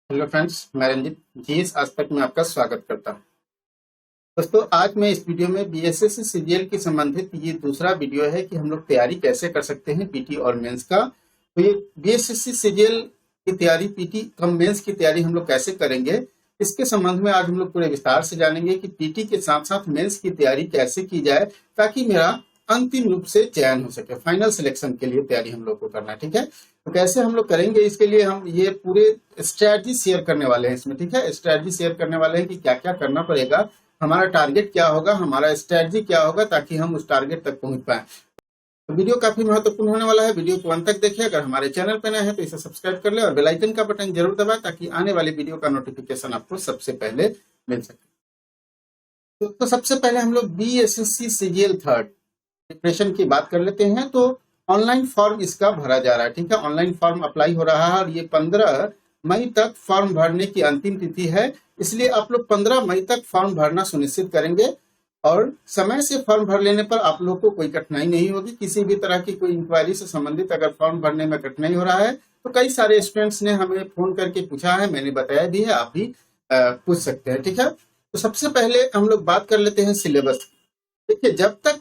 Hello friends, मैं Ranjit GS आज तक में आपका स्वागत करता हूं। दोस्तों, आज मैं इस वीडियो में बीएसएससी सीजीएल की संबंधित ये दूसरा वीडियो है कि हम लोग तैयारी कैसे कर सकते हैं पीटी और मेंस का। तो ये बीएसएससी सीजीएल की तैयारी, पीटी कम मेंस की तैयारी हम लोग कैसे करेंगे, इसके संबंध में आज हम लोग पूरे विस्तार से जानेंगे कि पीटी के साथ साथ मेंस की तैयारी कैसे की जाए ताकि मेरा अंतिम रूप से चयन हो सके। फाइनल सिलेक्शन के लिए तैयारी हम लोग को करना है, ठीक है। तो कैसे हम लोग करेंगे, इसके लिए हम ये पूरे स्ट्रैटेजी शेयर करने वाले हैं इसमें, ठीक है। स्ट्रैटेजी शेयर करने वाले हैं कि क्या क्या करना पड़ेगा, हमारा टारगेट क्या होगा, हमारा स्ट्रैटेजी क्या होगा ताकि हम उस टारगेट तक पहुंच पाए। तो वीडियो काफी महत्वपूर्ण होने वाला है, वीडियो को अंत तक देखिए। अगर हमारे चैनल पर नए हैं तो इसे सब्सक्राइब कर ले और बेल आइकन का बटन जरूर दबाएं ताकि आने वाली वीडियो का नोटिफिकेशन आपको सबसे पहले मिल सके। तो सबसे पहले हम लोग बीएसएससी सीजीएल थर्ड प्रिपरेशन की बात कर लेते हैं। तो ऑनलाइन फॉर्म इसका भरा जा रहा है, ठीक है। ऑनलाइन फॉर्म अप्लाई हो रहा है और ये 15 मई तक फॉर्म भरने की अंतिम तिथि है। इसलिए आप लोग 15 मई तक फॉर्म भरना सुनिश्चित करेंगे और समय से फॉर्म भर लेने पर आप लोग को कोई कठिनाई नहीं होगी। किसी भी तरह की कोई इंक्वायरी से संबंधित अगर फॉर्म भरने में कठिनाई हो रहा है तो कई सारे स्टूडेंट्स ने हमें फोन करके पूछा है, मैंने बताया भी है, आप भी पूछ सकते हैं, ठीक है। तो सबसे पहले हम लोग बात कर लेते हैं सिलेबस की। देखिए, जब तक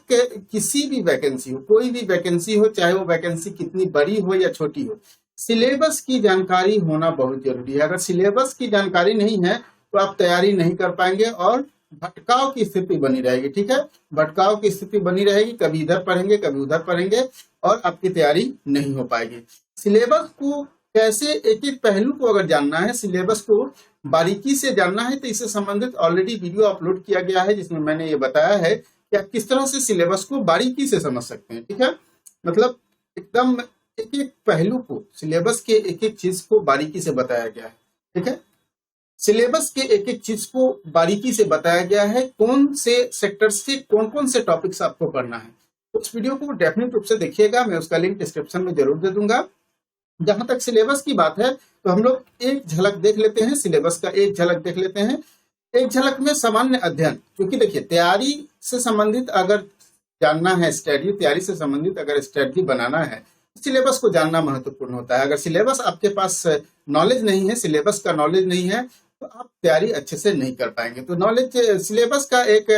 किसी भी वैकेंसी हो, कोई भी वैकेंसी हो, चाहे वो वैकेंसी कितनी बड़ी हो या छोटी हो, सिलेबस की जानकारी होना बहुत जरूरी है। अगर सिलेबस की जानकारी नहीं है तो आप तैयारी नहीं कर पाएंगे और भटकाव की स्थिति बनी रहेगी, ठीक है। भटकाव की स्थिति बनी रहेगी, कभी इधर पढ़ेंगे कभी उधर पढ़ेंगे और आपकी तैयारी नहीं हो पाएगी। सिलेबस को कैसे, एक एक पहलू को अगर जानना है, सिलेबस को बारीकी से जानना है तो इससे संबंधित ऑलरेडी वीडियो अपलोड किया गया है जिसमें मैंने ये बताया है कि आप किस तरह से सिलेबस को बारीकी से समझ सकते हैं, ठीक है। मतलब एकदम एक एक पहलू को, सिलेबस के एक एक चीज को बारीकी से बताया गया है, ठीक है। सिलेबस के एक एक चीज को बारीकी से बताया गया है, कौन से सेक्टर से कौन कौन से टॉपिक्स आपको पढ़ना है। उस वीडियो को डेफिनेट रूप से देखिएगा, मैं उसका लिंक डिस्क्रिप्शन में जरूर दे दूंगा। जहां तक सिलेबस की बात है तो हम लोग एक झलक देख लेते हैं, सिलेबस का एक झलक देख लेते हैं। एक झलक में सामान्य अध्ययन, क्योंकि देखिए तैयारी से संबंधित अगर जानना है, स्ट्रेटजी, तैयारी से संबंधित अगर स्ट्रेटजी बनाना है, सिलेबस को जानना महत्वपूर्ण होता है। अगर सिलेबस आपके पास नॉलेज नहीं है, सिलेबस का नॉलेज नहीं है तो आप तैयारी अच्छे से नहीं कर पाएंगे। तो नॉलेज, सिलेबस का एक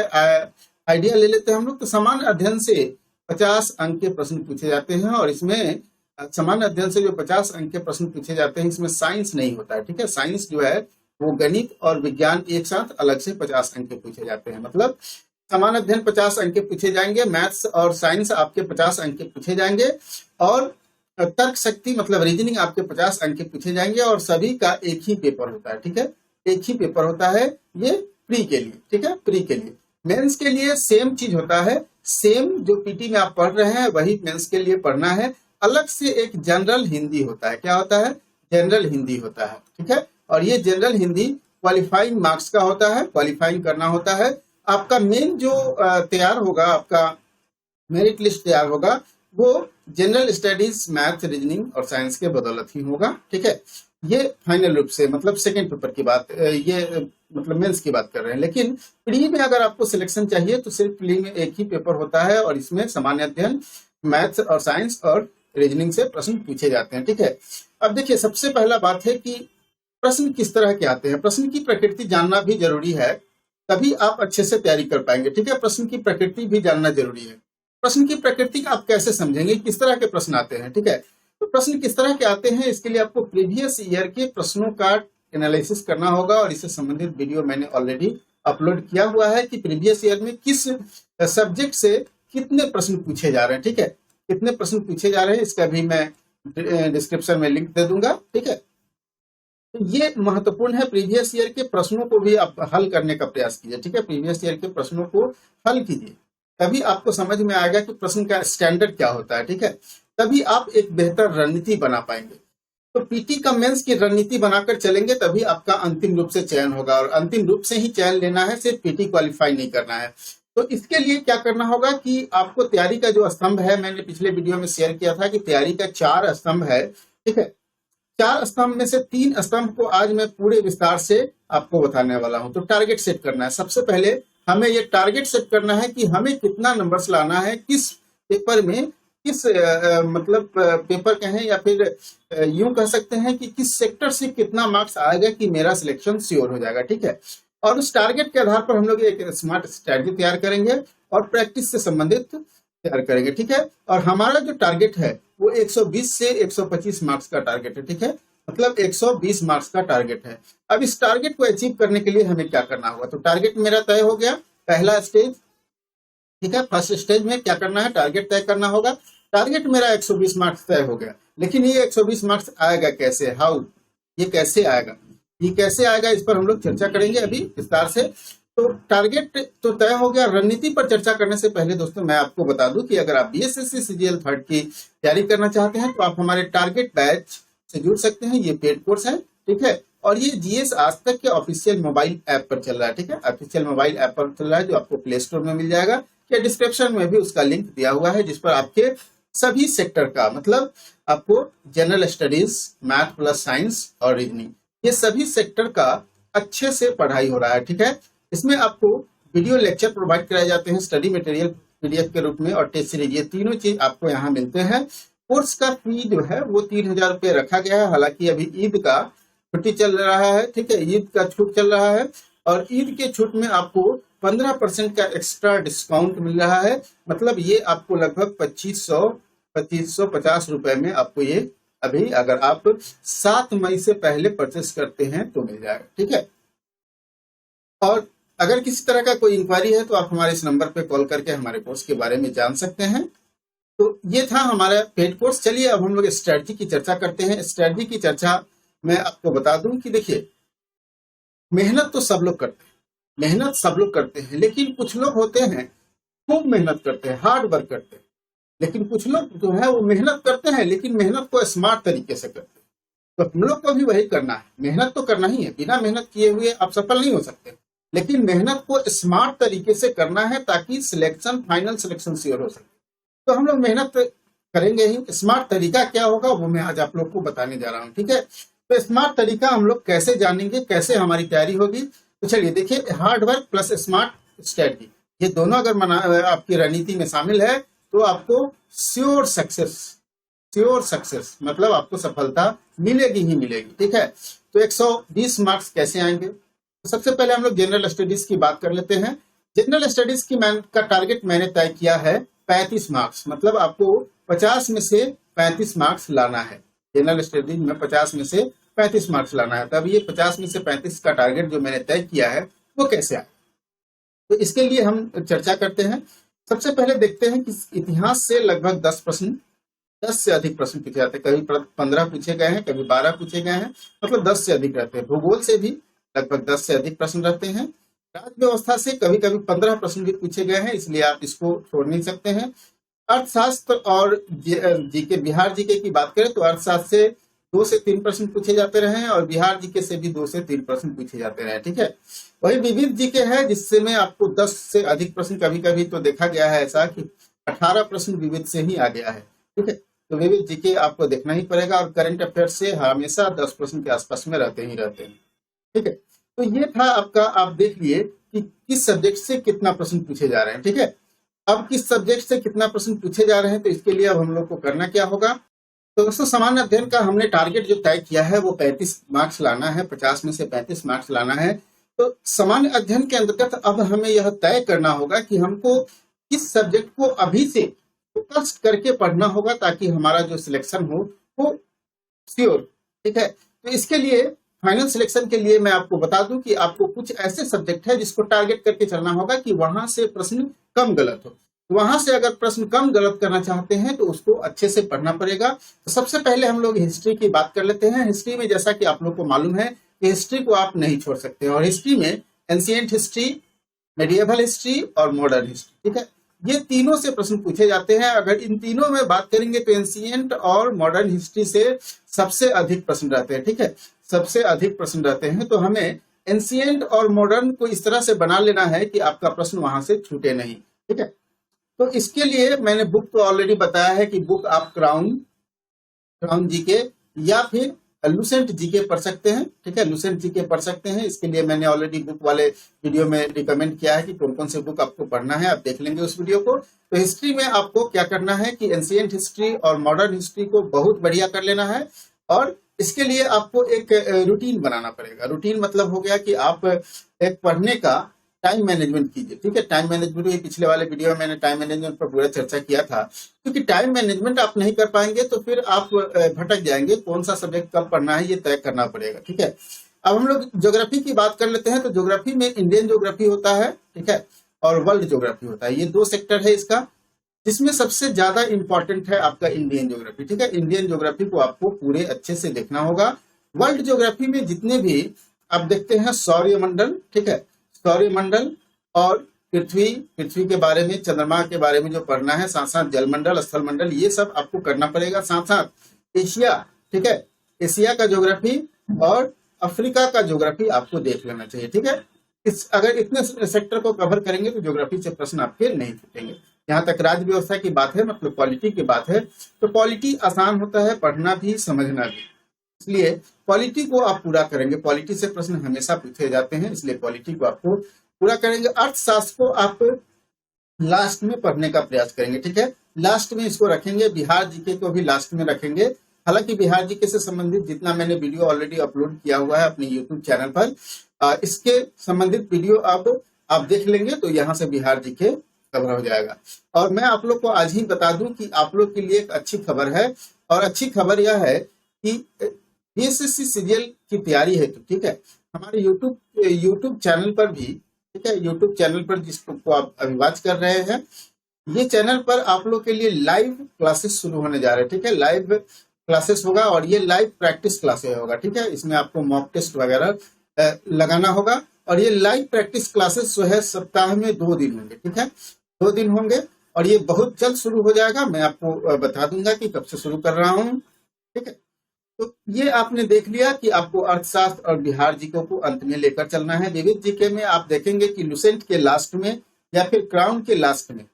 आइडिया ले लेते हैं हम लोग। तो सामान्य अध्ययन से 50 अंक के प्रश्न पूछे जाते हैं और इसमें सामान्य अध्ययन से जो 50 अंक के प्रश्न पूछे जाते हैं इसमें साइंस नहीं होता है, ठीक है। साइंस जो है वो गणित और विज्ञान एक साथ अलग से 50 अंक के पूछे जाते हैं। मतलब सामान्य अध्ययन 50 अंक के पूछे जाएंगे, मैथ्स और साइंस आपके 50 अंक के पूछे जाएंगे और तर्क शक्ति मतलब रीजनिंग आपके 50 अंक के पूछे जाएंगे और सभी का एक ही पेपर होता है, ठीक है। एक ही पेपर होता है, ये प्री के लिए, ठीक है, प्री के लिए। मेंस के लिए सेम चीज होता है, सेम जो पीटी में आप पढ़ रहे हैं वही मेंस के लिए पढ़ना है। अलग से एक जनरल हिंदी होता है, क्या होता है, जनरल हिंदी होता है, ठीक है। और ये जनरल हिंदी क्वालिफाइंग मार्क्स का होता है, क्वालिफाइंग करना होता है। आपका मेन जो तैयार होगा, आपका मेरिट लिस्ट तैयार होगा, वो जनरल स्टडीज, मैथ, रीजनिंग और साइंस के बदौलत ही होगा, ठीक है। ये फाइनल रूप से मतलब सेकेंड पेपर की बात, ये मतलब मेंस की बात कर रहे हैं। लेकिन प्री में अगर आपको सिलेक्शन चाहिए तो सिर्फ प्री में एक ही पेपर होता है और इसमें सामान्य अध्ययन, मैथ्स और साइंस और रीजनिंग से प्रश्न पूछे जाते हैं, ठीक है। अब देखिए, सबसे पहला बात है कि प्रश्न किस तरह के आते हैं। प्रश्न की प्रकृति जानना भी जरूरी है, तभी आप अच्छे से तैयारी कर पाएंगे, ठीक है। प्रश्न की प्रकृति भी जानना जरूरी है। प्रश्न की प्रकृति आप कैसे समझेंगे, किस तरह के प्रश्न आते हैं, ठीक है। तो प्रश्न किस तरह के आते हैं, इसके लिए आपको प्रीवियस ईयर के प्रश्नों का एनालिसिस करना होगा और इससे संबंधित वीडियो मैंने ऑलरेडी अपलोड किया हुआ है कि प्रीवियस ईयर में किस सब्जेक्ट से कितने प्रश्न पूछे जा रहे हैं, ठीक है। कितने प्रश्न पूछे जा रहे हैं इसका भी मैं डिस्क्रिप्शन में लिंक दे दूंगा, ठीक है। तो ये महत्वपूर्ण है, प्रीवियस ईयर के प्रश्नों को भी आप हल करने का प्रयास कीजिए, ठीक है। प्रीवियस ईयर के प्रश्नों को हल कीजिए, तभी आपको समझ में आएगा कि प्रश्न का स्टैंडर्ड क्या होता है, ठीक है। तभी आप एक बेहतर रणनीति बना पाएंगे। तो पीटी का मेंस की रणनीति बनाकर चलेंगे तभी आपका अंतिम रूप से चयन होगा और अंतिम रूप से ही चयन लेना है, सिर्फ पीटी क्वालिफाई नहीं करना है। तो इसके लिए क्या करना होगा कि आपको तैयारी का जो स्तंभ है, मैंने पिछले वीडियो में शेयर किया था कि तैयारी का 4 स्तंभ है, ठीक है। 4 स्तंभ में से 3 स्तंभ को आज मैं पूरे विस्तार से आपको बताने वाला हूं। तो टारगेट सेट करना है। सबसे पहले हमें ये टारगेट सेट करना है कि हमें कितना नंबर्स लाना है, किस पेपर में किस मतलब पेपर कहें या फिर यूं कह सकते हैं कि किस सेक्टर से कितना मार्क्स आएगा कि मेरा सिलेक्शन श्योर हो जाएगा, ठीक है। और उस टारगेट के आधार पर हम लोग एक स्मार्ट स्ट्रैटेजी तैयार करेंगे और प्रैक्टिस से संबंधित तैयार करेंगे, ठीक है। और हमारा जो टारगेट है वो 120 से 125 मार्क्स का टारगेट है, ठीक है। मतलब 120 मार्क्स का टारगेट है। अब इस टारगेट को अचीव करने के लिए हमें क्या करना होगा, तो टारगेट मेरा तय हो गया, पहला स्टेज, ठीक है। फर्स्ट स्टेज में क्या करना है, टारगेट तय करना होगा। टारगेट मेरा 120 मार्क्स तय हो गया, लेकिन ये 120 मार्क्स आएगा कैसे, हाउ, ये कैसे आएगा, ये कैसे आएगा, इस पर हम लोग चर्चा करेंगे अभी विस्तार से। तो टारगेट तो तय हो गया। रणनीति पर चर्चा करने से पहले दोस्तों मैं आपको बता दूं कि अगर आप बीएसएससी सीजीएल थर्ड की तैयारी करना चाहते हैं तो आप हमारे टारगेट बैच से जुड़ सकते हैं। ये पेड कोर्स है, ठीक है। और ये जीएस आज तक के ऑफिशियल मोबाइल ऐप पर चल रहा है, ठीक है। ऑफिशियल मोबाइल ऐप पर चल रहा है जो आपको प्ले स्टोर में मिल जाएगा, या डिस्क्रिप्शन में भी उसका लिंक दिया हुआ है, जिस पर आपके सभी सेक्टर का मतलब आपको general studies, math plus science और रीजनिंग, ये सभी सेक्टर का अच्छे से पढ़ाई हो रहा है, ठीक है। इसमें आपको वीडियो लेक्चर प्रोवाइड कराए जाते हैं स्टडी मटेरियल पीडीएफ के रूप में, और टेस्ट सीरीज, ये तीनों चीज आपको यहाँ मिलते हैं। कोर्स का फी जो है वो 3000 रुपये रखा गया है। हालांकि अभी ईद का छुट्टी चल रहा है, ठीक है, ईद का छूट चल रहा है, और ईद के छूट में आपको 15% का एक्स्ट्रा डिस्काउंट मिल रहा है। मतलब ये आपको लगभग 2550 रुपए में आपको ये अभी, अगर आप 7 मई से पहले परचेस करते हैं तो मिल जाएगा, ठीक है। और अगर किसी तरह का कोई इंक्वायरी है तो आप हमारे इस नंबर पे कॉल करके हमारे कोर्स के बारे में जान सकते हैं। तो ये था हमारा पेड कोर्स। चलिए अब हम लोग स्ट्रेटजी की चर्चा करते हैं। स्ट्रेटजी की चर्चा मैं आपको बता दूं कि देखिए, मेहनत तो सब लोग करते हैं, मेहनत सब लोग करते हैं, लेकिन कुछ लोग होते हैं खूब मेहनत करते हैं, हार्ड वर्क करते हैं, लेकिन कुछ लोग जो है वो मेहनत करते हैं लेकिन मेहनत को स्मार्ट तरीके से करते हैं। तो हम लोग को भी वही करना है, मेहनत तो करना ही है, बिना मेहनत किए हुए आप सफल नहीं हो सकते, लेकिन मेहनत को स्मार्ट तरीके से करना है ताकि सिलेक्शन, फाइनल सिलेक्शन श्योर हो सके। तो हम लोग मेहनत करेंगे ही। स्मार्ट तरीका क्या होगा वो मैं आज आप लोग को बताने जा रहा हूँ, ठीक है। तो स्मार्ट तरीका हम लोग कैसे जानेंगे, कैसे हमारी तैयारी होगी, तो चलिए देखिए, hard work plus smart strategy, ये दोनों अगर आपकी रणनीति में शामिल है तो आपको श्योर सक्सेस मतलब आपको सफलता मिलेगी ही मिलेगी, ठीक है। तो 120 मार्क्स कैसे आएंगे, तो सबसे पहले हम लोग जनरल स्टडीज की बात कर लेते हैं। जनरल स्टडीज की का टारगेट मैंने तय किया है 35 मार्क्स, मतलब आपको 50 में से 35 मार्क्स लाना है। जनरल स्टडीज में 50 में से 35 मार्क्स लाना है। तब ये 50 में से 35 का टारगेट जो मैंने तय किया है वो कैसे आए, तो इसके लिए हम चर्चा करते हैं। सबसे पहले देखते हैं कि इतिहास से लगभग 10 से अधिक प्रश्न पूछे जाते हैं। कभी 15 पूछे गए हैं, कभी 12 पूछे गए हैं, मतलब 10 से अधिक रहते हैं। भूगोल से भी लगभग 10 से अधिक प्रश्न रहते हैं। राज्य व्यवस्था से कभी कभी 15 प्रश्न भी पूछे गए हैं, इसलिए आप इसको छोड़ नहीं सकते हैं। अर्थशास्त्र और जीके, बिहार जीके की बात करें तो अर्थशास्त्र से 2 से 3 प्रश्न पूछे जाते रहे हैं, और बिहार जीके से भी 2 से 3 प्रश्न पूछे जाते रहे, ठीक है। वही विविध जीके है जिससे में आपको 10 से अधिक प्रश्न, कभी कभी तो देखा गया है ऐसा कि 18 प्रश्न विविध से ही आ गया है, ठीक है। तो विविध जीके आपको देखना ही पड़ेगा, और करंट अफेयर से हमेशा 10 प्रश्न के आसपास में रहते ही रहते हैं, ठीक है। तो ये था आपका, आप देख लिए कि किस सब्जेक्ट से कितना प्रश्न पूछे जा रहे हैं, ठीक है। अब किस सब्जेक्ट से कितना प्रश्न पूछे जा रहे हैं, तो इसके लिए अब हम लोग को करना क्या होगा। तो दोस्तों, सामान्य अध्ययन का हमने टारगेट जो तय किया है वो 35 मार्क्स लाना है, 50 में से 35 मार्क्स लाना है। तो सामान्य अध्ययन के अंतर्गत अब हमें यह तय करना होगा कि हमको किस सब्जेक्ट को अभी से फोकस करके पढ़ना होगा ताकि हमारा जो सिलेक्शन हो वो श्योर, ठीक है। तो इसके लिए फाइनल सिलेक्शन के लिए मैं आपको बता दूं कि आपको कुछ ऐसे सब्जेक्ट है जिसको टारगेट करके चलना होगा कि वहां से प्रश्न कम गलत हो। वहां से अगर प्रश्न कम गलत करना चाहते हैं तो उसको अच्छे से पढ़ना पड़ेगा। तो सबसे पहले हम लोग हिस्ट्री की बात कर लेते हैं। हिस्ट्री में जैसा कि आप लोग को मालूम है कि हिस्ट्री को आप नहीं छोड़ सकते, और हिस्ट्री में एंशिएंट हिस्ट्री, मेडिएवल हिस्ट्री और मॉडर्न हिस्ट्री, ठीक है, ये तीनों से प्रश्न पूछे जाते हैं। अगर इन तीनों में बात करेंगे तो एंशिएंट और मॉडर्न हिस्ट्री से सबसे अधिक प्रश्न रहते हैं, ठीक है, सबसे अधिक प्रश्न रहते हैं। तो हमें एंशिएंट और मॉडर्न को इस तरह से बना लेना है कि आपका प्रश्न वहां से छूटे नहीं, ठीक है। तो इसके लिए मैंने बुक तो ऑलरेडी बताया है कि बुक आप क्राउन जीके या फिर लुसेंट जीके पढ़ सकते हैं। ठीक है, लुसेंट जीके पढ़ सकते हैं। इसके लिए मैंने ऑलरेडी बुक वाले वीडियो में रिकमेंड किया है कि कौन कौन से बुक आपको पढ़ना है, आप देख लेंगे उस वीडियो को। तो हिस्ट्री में आपको क्या करना है कि एंशिएंट हिस्ट्री और मॉडर्न हिस्ट्री को बहुत बढ़िया कर लेना है, और इसके लिए आपको एक रूटीन बनाना पड़ेगा। रूटीन मतलब हो गया कि आप एक पढ़ने का टाइम मैनेजमेंट कीजिए। ठीक है, टाइम मैनेजमेंट, ये पिछले वाले वीडियो में मैंने टाइम मैनेजमेंट पर पूरा चर्चा किया था। क्योंकि टाइम मैनेजमेंट आप नहीं कर पाएंगे तो फिर आप भटक जाएंगे, कौन सा सब्जेक्ट कब पढ़ना है ये तय करना पड़ेगा। ठीक है, अब हम लोग ज्योग्राफी की बात कर लेते हैं। तो ज्योग्राफी में इंडियन ज्योग्राफी होता है, ठीक है, और वर्ल्ड ज्योग्राफी होता है। ये दो सेक्टर है इसका, जिसमें सबसे ज्यादा इंपॉर्टेंट है आपका इंडियन ज्योग्राफी। ठीक है, इंडियन ज्योग्राफी को आपको पूरे अच्छे से देखना होगा। वर्ल्ड ज्योग्राफी में जितने भी आप देखते हैं सौरमंडल, ठीक है, सौरमंडल और पृथ्वी, पृथ्वी के बारे में, चंद्रमा के बारे में जो पढ़ना है, साथ साथ जलमंडल, स्थलमंडल, ये सब आपको करना पड़ेगा। साथ साथ एशिया, ठीक है, एशिया का ज्योग्राफी और अफ्रीका का ज्योग्राफी आपको देख लेना चाहिए। ठीक है, अगर इतने सेक्टर को कवर करेंगे तो ज्योग्राफी से प्रश्न आपके नहीं छूटेंगे। यहाँ तक राज्य व्यवस्था की बात है, मतलब पॉलिटी की बात है, तो पॉलिटी आसान होता है पढ़ना भी समझना भी, इसलिए पॉलिटी को आप पूरा करेंगे। पॉलिटी से प्रश्न हमेशा पूछे जाते हैं, इसलिए पॉलिटी को आपको पूरा करेंगे। अर्थशास्त्र को आप लास्ट में पढ़ने का प्रयास करेंगे। ठीक है, लास्ट में इसको रखेंगे। बिहार जीके को भी लास्ट में रखेंगे। हालांकि बिहार जीके से संबंधित जितना मैंने वीडियो ऑलरेडी अपलोड किया हुआ है अपने यूट्यूब चैनल पर, इसके संबंधित वीडियो अब आप देख लेंगे तो यहाँ से बिहार जीके कवर हो जाएगा। और मैं आप लोग को आज ही बता दूं कि आप लोग के लिए एक अच्छी खबर है, और अच्छी खबर यह है कि बीएसएससी सीजीएल की तैयारी है। तो ठीक है, हमारे यूट्यूब चैनल पर भी, ठीक है, यूट्यूब चैनल पर जिसको आप अभी वॉच कर रहे हैं, ये चैनल पर आप लोग के लिए लाइव क्लासेस शुरू होने जा रहे हैं। ठीक है, लाइव क्लासेस होगा और ये लाइव प्रैक्टिस क्लासेस होगा। ठीक है, इसमें आपको मॉक टेस्ट वगैरह लगाना होगा, और ये लाइव प्रैक्टिस क्लासेस जो है सप्ताह में 2 दिन होंगे। ठीक है, 2 दिन होंगे और ये बहुत जल्द शुरू हो जाएगा। मैं आपको बता दूंगा कि कब से शुरू कर रहा हूँ। ठीक है, तो ये आपने देख लिया कि आपको अर्थशास्त्र और बिहार जीके को अंत में लेकर चलना है। विविध जीके में आप देखेंगे कि लुसेंट के लास्ट में या फिर क्राउन के लास्ट में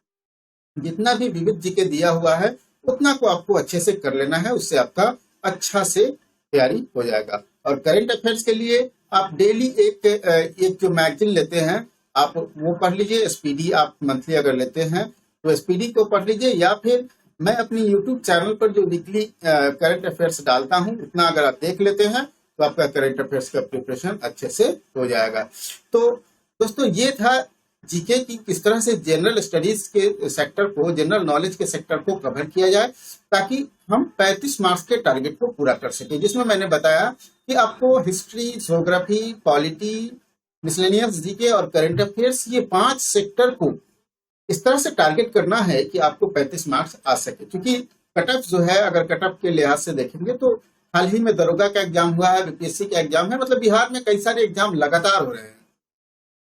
जितना भी विविध जीके दिया हुआ है उतना को आपको अच्छे से कर लेना है, उससे आपका अच्छा से तैयारी हो जाएगा। और करंट अफेयर्स के लिए आप डेली एक जो मैगजीन लेते हैं आप वो पढ़ लीजिए। एसपीडी आप मंथली अगर लेते हैं तो एसपीडी को पढ़ लीजिए, या फिर मैं अपनी यूट्यूब चैनल पर जो वीकली करंट अफेयर्स डालता हूं उतना अगर आप देख लेते हैं तो आपका करंट अफेयर्स का प्रिपरेशन अच्छे से हो जाएगा। तो दोस्तों ये था जीके की किस तरह से जनरल स्टडीज के सेक्टर को, जनरल नॉलेज के सेक्टर को कवर किया जाए ताकि हम 35 मार्क्स के टारगेट को पूरा कर सके, जिसमें मैंने बताया कि आपको history, geography, polity, miscellaneous GK और करंट अफेयर्स, ये 5 सेक्टर को इस तरह से टारगेट करना है कि आपको 35 मार्क्स आ सके। क्योंकि कट ऑफ जो है, अगर कट ऑफ के लिहाज से देखेंगे तो हाल ही में दरोगा का एग्जाम हुआ है, बीपीएससी का एग्जाम है, मतलब बिहार में कई सारे एग्जाम लगातार हो रहे हैं।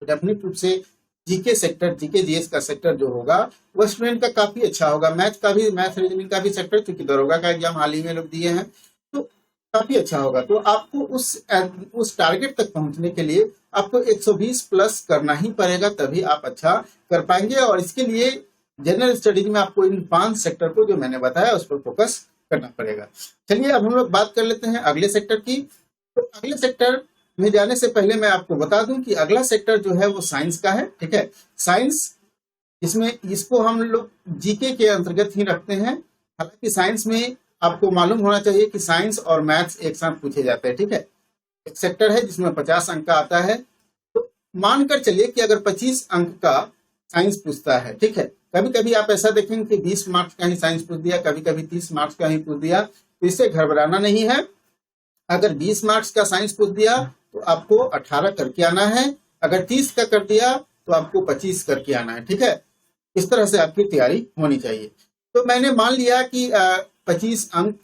तो डेफिनेट रूप से जीके सेक्टर, जीके जीएस का सेक्टर जो होगा वो स्टूडेंट का काफी अच्छा होगा। मैथ का भी, मैथ रीजनिंग का भी सेक्टर, क्योंकि दरोगा का एग्जाम हाल ही में लोग दिए हैं, तो काफी अच्छा होगा। तो आपको उस टारगेट तक पहुंचने के लिए आपको 120 प्लस करना ही पड़ेगा, तभी आप अच्छा कर पाएंगे। और इसके लिए जनरल स्टडीज में आपको इन 5 सेक्टर को जो मैंने बताया उस पर फोकस करना पड़ेगा। चलिए अब हम लोग बात कर लेते हैं अगले सेक्टर की। तो अगले सेक्टर में जाने से पहले मैं आपको बता दूं कि अगला सेक्टर जो है वो साइंस का है। ठीक है, साइंस, इसमें इसको हम लोग जीके के अंतर्गत ही रखते हैं। हालांकि साइंस में आपको मालूम होना चाहिए कि साइंस और मैथ्स एक साथ पूछे जाते हैं। ठीक है, एक सेक्टर है जिसमें 50 अंक का आता है। तो मानकर चलिए कि अगर 25 अंक का साइंस पूछता है, ठीक है, कभी कभी आप ऐसा देखेंगे कि 20 मार्क्स का ही साइंस पूछ दिया, कभी कभी 30 मार्क्स का ही पूछ दिया, तो इससे घबराना नहीं है। अगर 20 मार्क्स का साइंस पूछ दिया तो आपको 18 करके आना है, अगर 30 का कर दिया तो आपको 25 करके आना है। ठीक है, इस तरह से आपकी तैयारी होनी चाहिए। तो मैंने मान लिया कि 25 अंक,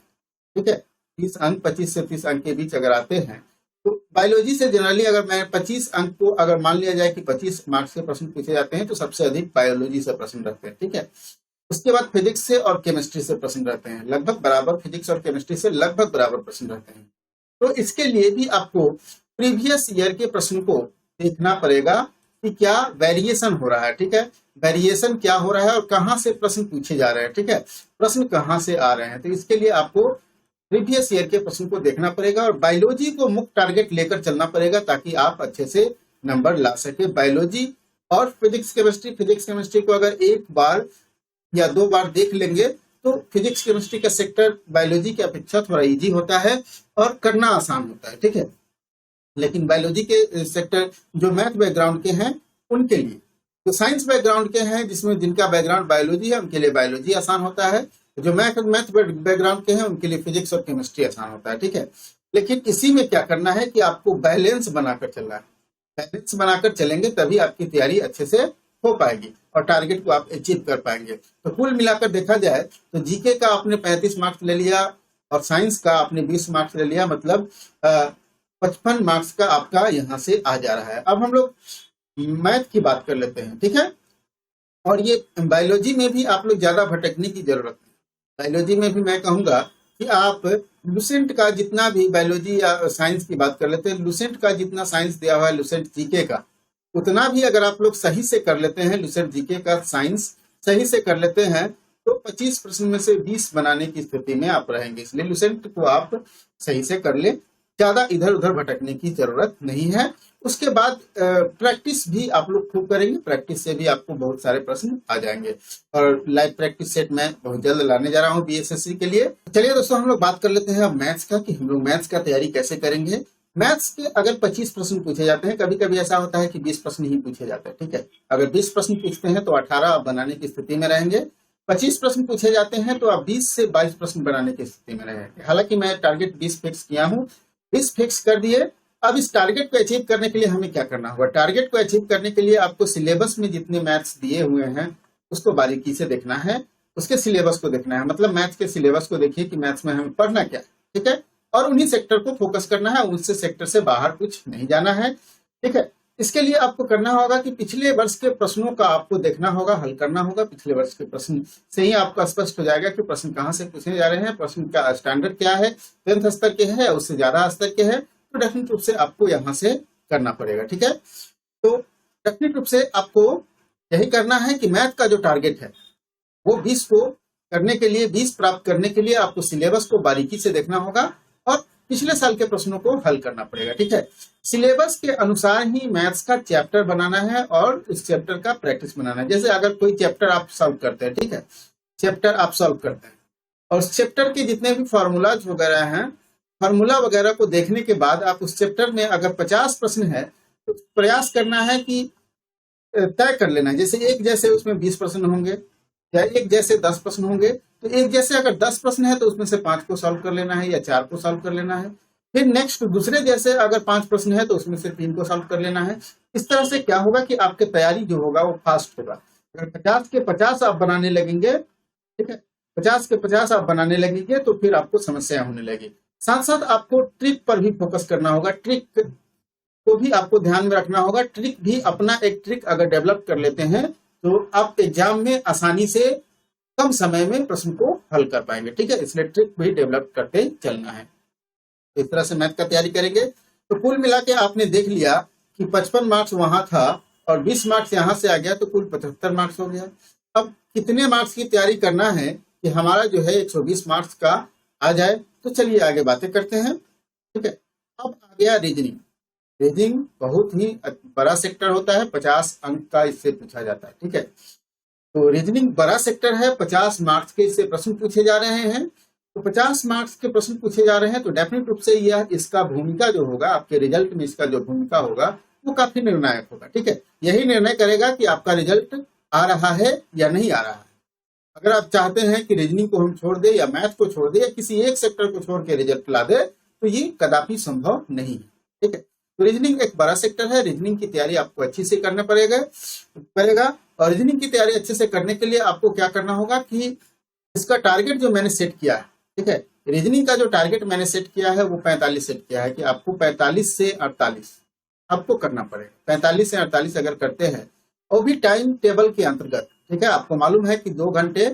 ठीक है, 30 अंक, 25 से 30 अंक के बीच अगर आते हैं तो बायोलॉजी से जनरली अगर मैं 25 अंक को अगर मान लिया जाए कि 25 मार्क्स के प्रश्न पूछे जाते हैं तो सबसे अधिक बायोलॉजी से प्रश्न रहते हैं। ठीक है, उसके बाद फिजिक्स से और केमिस्ट्री से प्रश्न रहते हैं, लगभग बराबर, फिजिक्स और केमिस्ट्री से लगभग बराबर प्रश्न रहते हैं। तो इसके लिए भी आपको प्रीवियस ईयर के प्रश्न को देखना पड़ेगा कि क्या वेरिएशन हो रहा है। ठीक है, वेरिएशन क्या हो रहा है और कहां से प्रश्न पूछे जा रहे हैं। ठीक है, प्रश्न कहां से आ रहे हैं। तो इसके लिए आपको प्रीवियस ईयर के प्रश्न को देखना पड़ेगा और बायोलॉजी को मुख्य टारगेट लेकर चलना पड़ेगा ताकि आप अच्छे से नंबर ला सके। बायोलॉजी और फिजिक्स केमिस्ट्री को अगर एक बार या 2 बार देख लेंगे तो फिजिक्स केमिस्ट्री का सेक्टर बायोलॉजी की अपेक्षा थोड़ा इजी होता है और करना आसान होता है, ठीक है। लेकिन बायोलॉजी के सेक्टर जो मैथ बैकग्राउंड के हैं उनके लिए, तो साइंस बैकग्राउंड के हैं जिसमें जिनका बैकग्राउंड बायोलॉजी है उनके लिए बायोलॉजी आसान होता है, जो मैथ बैकग्राउंड के हैं उनके लिए फिजिक्स और केमिस्ट्री आसान होता है, ठीक है। लेकिन इसी में क्या करना है कि आपको बैलेंस बनाकर चलना है। बैलेंस बनाकर चलेंगे तभी आपकी तैयारी अच्छे से हो पाएगी और टारगेट को आप अचीव कर पाएंगे। तो कुल मिलाकर देखा जाए तो जीके का आपने 35 मार्क्स ले लिया और साइंस का आपने 20 मार्क्स ले लिया, मतलब 55 मार्क्स का आपका यहाँ से आ जा रहा है। अब हम लोग मैथ की बात कर लेते हैं, ठीक है। और ये बायोलॉजी में भी आप लोग ज्यादा भटकने की जरूरत नहीं। बायोलॉजी में भी मैं कहूंगा कि आप लुसेंट का जितना भी, बायोलॉजी या साइंस की बात कर लेते हैं, लुसेंट का जितना साइंस दिया हुआ है, लुसेंट जीके का, उतना भी अगर आप लोग सही से कर लेते हैं, लुसेंट जीके का साइंस सही से कर लेते हैं तो 25 प्रश्न में से 20 बनाने की स्थिति में आप रहेंगे। इसलिए लुसेंट को आप सही से कर ले, ज्यादा इधर उधर भटकने की जरूरत नहीं है। उसके बाद प्रैक्टिस भी आप लोग खूब करेंगे, प्रैक्टिस से भी आपको बहुत सारे प्रश्न आ जाएंगे और लाइव प्रैक्टिस सेट मैं बहुत जल्द लाने जा रहा हूँ बीएसएससी के लिए। चलिए दोस्तों, हम लोग बात कर लेते हैं अब मैथ्स का, कि हम लोग मैथ्स का तैयारी कैसे करेंगे। मैथ्स के अगर 25 प्रश्न पूछे जाते हैं, कभी कभी ऐसा होता है कि 20 प्रश्न ही पूछे जाते हैं, ठीक है। अगर 20 प्रश्न पूछते हैं तो 18 आप बनाने की स्थिति में रहेंगे। 25 प्रश्न पूछे जाते हैं तो आप 20 से 22 प्रश्न बनाने की स्थिति में रहेंगे। हालांकि मैं टारगेट 20 फिक्स किया हूँ, 20 फिक्स कर दिए। अब इस टारगेट को अचीव करने के लिए हमें क्या करना होगा? टारगेट को अचीव करने के लिए आपको सिलेबस में जितने मैथ्स दिए हुए हैं उसको बारीकी से देखना है, उसके सिलेबस को देखना है। मतलब मैथ्स के सिलेबस को देखिए कि मैथ्स में हमें पढ़ना क्या है, ठीक है। और उन्हीं सेक्टर को फोकस करना है, उससे सेक्टर से बाहर कुछ नहीं जाना है, ठीक है। इसके लिए आपको करना होगा कि पिछले वर्ष के प्रश्नों का आपको देखना होगा, हल करना होगा। पिछले वर्ष के प्रश्न से ही आपका स्पष्ट हो जाएगा कि प्रश्न कहाँ से पूछे जा रहे हैं, प्रश्न का स्टैंडर्ड क्या है, 10th स्तर के है, उससे ज्यादा स्तर के है, तो डेफिनेट रूप से आपको यहाँ से करना पड़ेगा, ठीक है। तो डेफिनेट रूप से आपको यही करना है कि मैथ का जो टारगेट है वो 20 को करने के लिए, 20 प्राप्त करने के लिए आपको सिलेबस को बारीकी से देखना होगा और पिछले साल के प्रश्नों को हल करना पड़ेगा, ठीक है। सिलेबस के अनुसार ही मैथ्स का चैप्टर बनाना है और उस चैप्टर का प्रैक्टिस बनाना है। जैसे अगर कोई चैप्टर आप सॉल्व करते हैं, ठीक है, चैप्टर आप सॉल्व करते हैं और उस चैप्टर के जितने भी फॉर्मूलाज वगैरह हैं, फार्मूला वगैरह को देखने के बाद आप उस चैप्टर में अगर 50 प्रश्न है तो प्रयास करना है कि तय कर लेना है। जैसे एक जैसे उसमें 20 प्रश्न होंगे या एक जैसे 10 प्रश्न होंगे, तो एक जैसे अगर 10 प्रश्न है तो उसमें से 5 को सॉल्व कर लेना है या 4 को सॉल्व कर लेना है। फिर नेक्स्ट दूसरे जैसे अगर 5 प्रश्न है तो उसमें से 3 को सॉल्व कर लेना है। इस तरह से क्या होगा कि आपकी तैयारी जो होगा वो फास्ट होगा। अगर 50 के 50 आप बनाने लगेंगे, ठीक है, 50 के 50 आप बनाने लगेंगे तो फिर आपको समस्या होने लगेगी। साथ साथ आपको ट्रिक पर भी फोकस करना होगा, ट्रिक को भी आपको ध्यान में रखना होगा। ट्रिक भी अपना एक ट्रिक अगर डेवलप कर लेते हैं तो आप एग्जाम में आसानी से कम समय में प्रश्न को हल कर पाएंगे, ठीक है। इसलिए ट्रिक भी डेवलप करते चलना है। इस तरह से मैथ का तैयारी करेंगे तो कुल मिला के आपने देख लिया कि 55 मार्क्स वहां था और 20 मार्क्स यहाँ से आ गया तो कुल 75 मार्क्स हो गया। अब कितने मार्क्स की तैयारी करना है कि हमारा जो है 120 मार्क्स का आ जाए, तो चलिए आगे बातें करते हैं, ठीक है। अब आ गया रीजनिंग। रीजनिंग बहुत ही बड़ा सेक्टर होता है, 50 अंक का इससे पूछा जाता है, ठीक है। तो रीजनिंग बड़ा सेक्टर है, 50 मार्क्स के इससे प्रश्न पूछे जा रहे हैं। तो 50 मार्क्स के प्रश्न पूछे जा रहे हैं तो डेफिनेट रूप से यह इसका भूमिका जो होगा आपके रिजल्ट में, इसका जो भूमिका होगा वो काफी निर्णायक होगा, ठीक है। यही निर्णय करेगा कि आपका रिजल्ट आ रहा है या नहीं आ रहा है। अगर आप चाहते हैं कि रीजनिंग को हम छोड़ दे या मैथ को छोड़ दे या किसी एक सेक्टर को छोड़ के रिजल्ट ला दे तो ये कदापि संभव नहीं है, ठीक है। तो रीजनिंग एक बड़ा सेक्टर है, रीजनिंग की तैयारी आपको अच्छी से करना पड़ेगा। और रीजनिंग की तैयारी अच्छे से करने के लिए आपको क्या करना होगा कि इसका टारगेट जो मैंने सेट किया है, ठीक है, रीजनिंग का जो टारगेट मैंने सेट किया है वो 45 सेट किया है कि आपको 45 से 48 आपको करना पड़ेगा। 45 से 48 अगर करते हैं और भी टाइम टेबल के अंतर्गत, ठीक है। आपको मालूम है कि 2 घंटे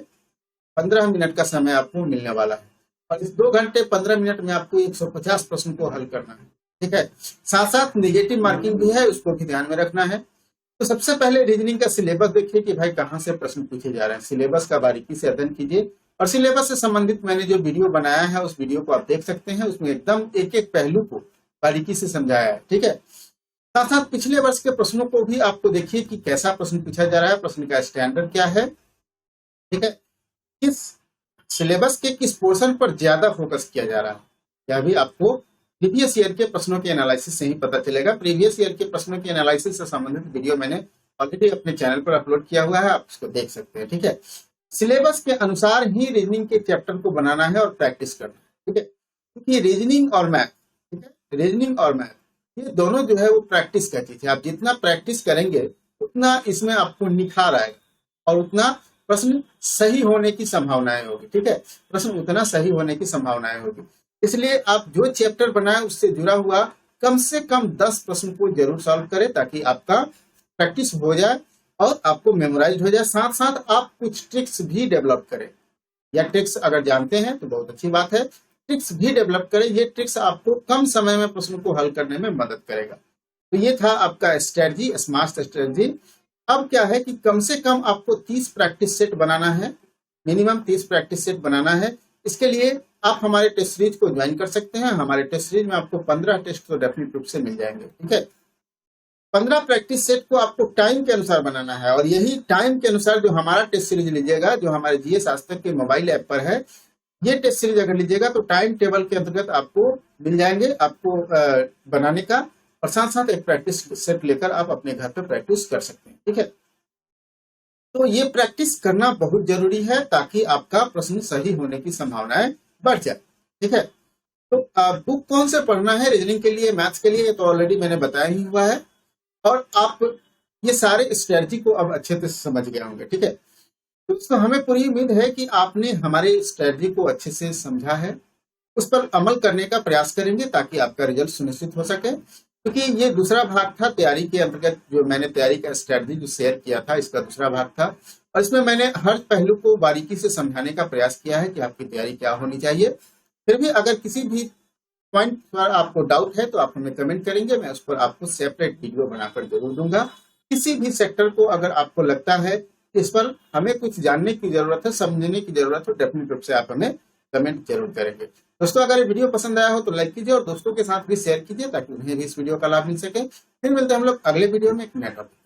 15 मिनट का समय आपको मिलने वाला है और इस 2 घंटे 15 मिनट में आपको 150 प्रश्न को हल करना है, ठीक है। साथ साथ निगेटिव मार्किंग भी है, उसको भी ध्यान में रखना है। तो सबसे पहले रीजनिंग का सिलेबस देखिए कि भाई कहाँ से प्रश्न पूछे जा रहे हैं। सिलेबस का बारीकी से अध्ययन कीजिए, और सिलेबस से संबंधित मैंने जो वीडियो बनाया है उस वीडियो को आप देख सकते हैं, उसमें एकदम एक एक पहलू को बारीकी से समझाया है। ठीक है, साथ साथ पिछले वर्ष के प्रश्नों को भी आपको देखिए कि कैसा प्रश्न पूछा जा रहा है, प्रश्न का स्टैंडर्ड क्या है। ठीक है, किस सिलेबस के किस पोर्शन पर ज्यादा फोकस किया जा रहा है, यह भी आपको प्रीवियस ईयर के प्रश्नों के एनालिसिस से ही पता चलेगा। प्रीवियस ईयर के प्रश्नों के एनालिसिस से संबंधित वीडियो मैंने ऑलरेडी अपने चैनल पर अपलोड किया हुआ है, आप उसको देख सकते हैं। ठीक है, सिलेबस के अनुसार ही रीजनिंग के चैप्टर को बनाना है और प्रैक्टिस करना है। ठीक है, क्योंकि रीजनिंग और मैथ, ठीक है, रीजनिंग और मैथ ये दोनों जो है वो प्रैक्टिस का चीज है। आप जितना प्रैक्टिस करेंगे उतना इसमें आपको निखार आएगा और उतना प्रश्न सही होने की संभावनाएं होगी। ठीक है, प्रश्न उतना सही होने की संभावनाएं होगी। इसलिए आप जो चैप्टर बनाए उससे जुड़ा हुआ कम से कम 10 प्रश्न को जरूर सॉल्व करें, ताकि आपका प्रैक्टिस हो जाए और आपको मेमोराइज हो जाए। साथ साथ आप कुछ ट्रिक्स भी डेवलप करें, या ट्रिक्स अगर जानते हैं तो बहुत अच्छी बात है, ट्रिक्स भी डेवलप करें। ये ट्रिक्स आपको कम समय में प्रश्न को हल करने में मदद करेगा। तो ये था आपका स्ट्रेटजी, स्मार्ट स्ट्रेटजी। अब क्या है कि कम से कम आपको 30 प्रैक्टिस सेट बनाना है, मिनिमम 30 प्रैक्टिस सेट बनाना है। इसके लिए आप हमारे टेस्ट सीरीज को ज्वाइन कर सकते हैं। हमारे टेस्ट सीरीज में आपको 15 टेस्ट तो डेफिनेट रूप से मिल जाएंगे। ठीक है, 15 प्रैक्टिस सेट को आपको टाइम के अनुसार बनाना है, और यही टाइम के अनुसार जो हमारा टेस्ट सीरीज लीजिएगा, जो हमारे जीएस आज तक के मोबाइल ऐप पर है, ये टेस्ट सीरीज अगर लीजिएगा तो टाइम टेबल के अंतर्गत आपको मिल जाएंगे आपको बनाने का, और साथ साथ एक प्रैक्टिस सेट लेकर आप अपने घर पर प्रैक्टिस कर सकते हैं। ठीक है, तो ये प्रैक्टिस करना बहुत जरूरी है ताकि आपका प्रश्न सही होने की संभावनाएं बढ़ जाए। ठीक है, तो बुक कौन से पढ़ना है रीजनिंग के लिए, मैथ्स के लिए, तो ऑलरेडी मैंने बताया ही हुआ है, और आप ये सारे स्ट्रेटजी को अब अच्छे से समझ गए होंगे। ठीक है, तो हमें पूरी उम्मीद है कि आपने हमारे स्ट्रेटजी को अच्छे से समझा है, उस पर अमल करने का प्रयास करेंगे ताकि आपका रिजल्ट सुनिश्चित हो सके। क्योंकि ये दूसरा भाग था तैयारी के अंतर्गत, जो मैंने तैयारी का स्ट्रेटजी जो शेयर किया था, इसका दूसरा भाग था, और इसमें मैंने हर पहलू को बारीकी से समझाने का प्रयास किया है कि आपकी तैयारी क्या होनी चाहिए। फिर भी अगर किसी भी पॉइंट पर आपको डाउट है तो आप हमें कमेंट करेंगे, मैं उस पर आपको सेपरेट वीडियो बनाकर जरूर दूंगा। किसी भी सेक्टर को अगर आपको लगता है कि इस पर हमें कुछ जानने की जरूरत है, समझने की जरूरत है, तो डेफिनेट रूप से आप हमें कमेंट जरूर करेंगे। दोस्तों, अगर ये वीडियो पसंद आया हो तो लाइक कीजिए और दोस्तों के साथ भी शेयर कीजिए ताकि उन्हें भी इस वीडियो का लाभ मिल सके। फिर मिलते हैं हम लोग अगले वीडियो में एक नए टॉपिक।